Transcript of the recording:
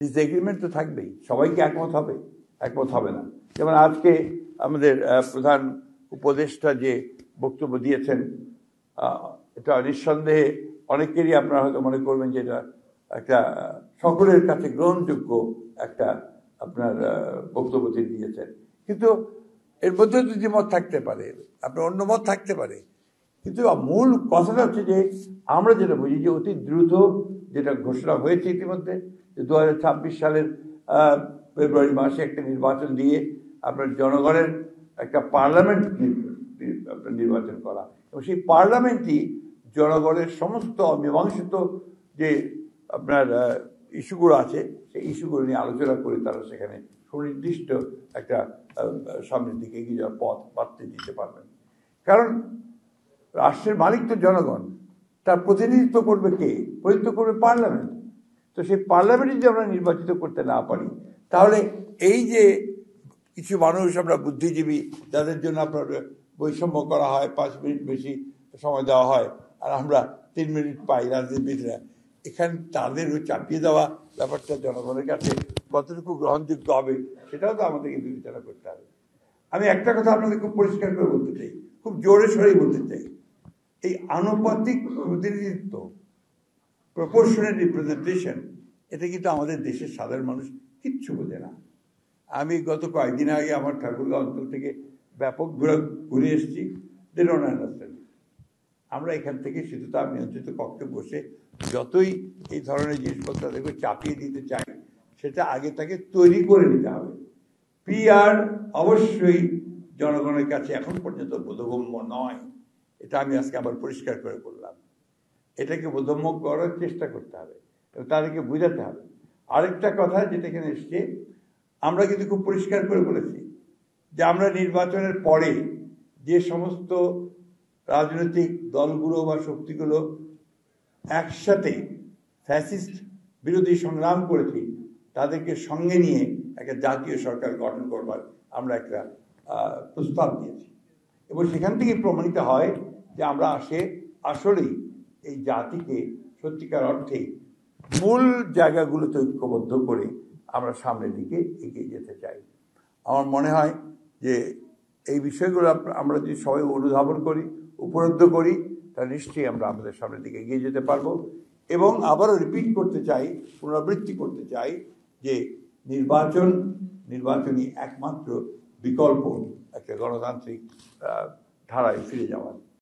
Disagreement তো থাকবেই, সবাইকে একমত হবে? একমত হবে না। যেমন আজকে আমাদের প্রধান উপদেষ্টা যে বক্তব্য দিয়েছেন, এটা নিঃসন্দেহে অনেকেরই আপনারা হয়তো মনে করবেন যে এটা একটা সকলের কাছে গ্রহণযোগ্য একটা আপনার বক্তব্য তিনি দিয়েছেন। কিন্তু এর মধ্যে তো দ্বিমত থাকতে পারে, আপনার অন্য মত থাকতে পারে, কিন্তু মূল কথাটা হচ্ছে যে আমরা যেটা বুঝি যে অতি দ্রুত যেটা ঘোষণা হয়েছে ইতিমধ্যে যে 2026 সালের ফেব্রুয়ারি মাসে একটা নির্বাচন দিয়ে আপনার জনগণের একটা পার্লামেন্ট নির্বাচন করা, এবং সেই পার্লামেন্টই জনগণের সমস্ত অমীমাংসিত যে আপনার ইস্যুগুলো আছে সেই ইস্যুগুলো নিয়ে আলোচনা করে তারা সেখানে সুনির্দিষ্ট একটা সামনের দিকে এগিয়ে যাওয়ার পথ বাড়তে দিতে পারবেন। কারণ রাষ্ট্রের মালিক তো জনগণ, তার প্রতিনিধিত্ব করবে কে? প্রতিনিধিত্ব করবে পার্লামেন্ট। তো সেই পার্লামেন্টে যদি আমরা নির্বাচিত করতে না পারি, তাহলে এই যে কিছু মানুষ আমরা বুদ্ধিজীবী যাদের জন্য আপনার বৈষম্য করা হয়, 5 মিনিট বেশি সময় দেওয়া হয় আর আমরা 3 মিনিট পাই রাজনীতিবিদরা, এখানে তাদের চাপিয়ে দেওয়া ব্যাপারটা জনগণের কাছে কতটুকু গ্রহণযোগ্য হবে সেটাও তো আমাদেরকে বিবেচনা করতে হবে। আমি একটা কথা আপনাদের খুব পরিষ্কার করে বলতে চাই, খুব জোরে সরেই বলতে চাই, এই আনুপাতিক প্রতিনিধিত্ব, প্রপোর্শনাল রিপ্রেজেন্টেশন, এটা কিন্তু আমাদের দেশের সাধারণ মানুষ কিচ্ছু বোঝে না। আমি গত কয়েকদিন আগে আমার ঠাকুরগাঁও অঞ্চল থেকে ব্যাপক ঘুরে এসেছি। They don't understand. আমরা এখান থেকে শীততাপ নিয়ন্ত্রিত কক্ষে বসে যতই এই ধরনের জিনিসপত্র তাদেরকে চাপিয়ে দিতে চাই, সেটা আগে তাকে তৈরি করে নিতে হবে। পিআর অবশ্যই জনগণের কাছে এখন পর্যন্ত বোধগম্য নয়, এটা আমি আজকে আবার পরিষ্কার করে বললাম। এটাকে বোধগম্য করার চেষ্টা করতে হবে এবং তাদেরকে বোঝাতে হবে। আরেকটা কথা যেটা এখানে এসছে, আমরা কিন্তু খুব পরিষ্কার করে বলেছি যে আমরা নির্বাচনের পরে যে সমস্ত রাজনৈতিক দলগুলো বা শক্তিগুলো একসাথে ফ্যাসিস্ট বিরোধী সংগ্রাম করেছি, তাদেরকে সঙ্গে নিয়ে একটা জাতীয় সরকার গঠন করবার আমরা একটা প্রস্তাব দিয়েছি, এবং সেখান থেকে প্রমাণিত হয় যে আমরা আসলেই এই জাতিকে সত্যিকার অর্থে মূল জায়গাগুলোতে ঐক্যবদ্ধ করে আমরা সামনের দিকে এগিয়ে যেতে চাই। আমার মনে হয় যে এই বিষয়গুলো আমরা যদি সবাই অনুধাবন করি, উপলব্ধ করি, তাহলে নিশ্চয়ই আমরা আমাদের সামনের দিকে এগিয়ে যেতে পারবো। এবং আবারও রিপিট করতে চাই, পুনরাবৃত্তি করতে চাই যে নির্বাচনই একমাত্র বিকল্প একটা গণতান্ত্রিক ধারায় ফিরে যাওয়ার।